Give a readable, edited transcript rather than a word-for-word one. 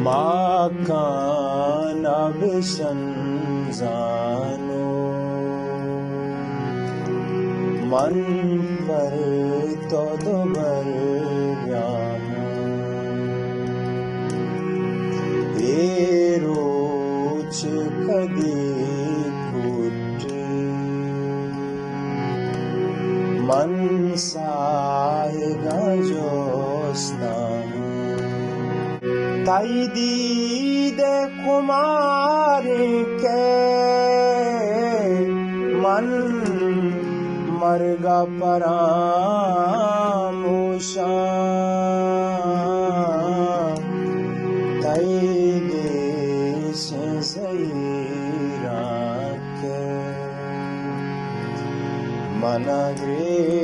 makan abisan zano man par todo baryama eroch kadi putti man sahega josna taidi de kumare ke man marga paramusha taide se sairake managre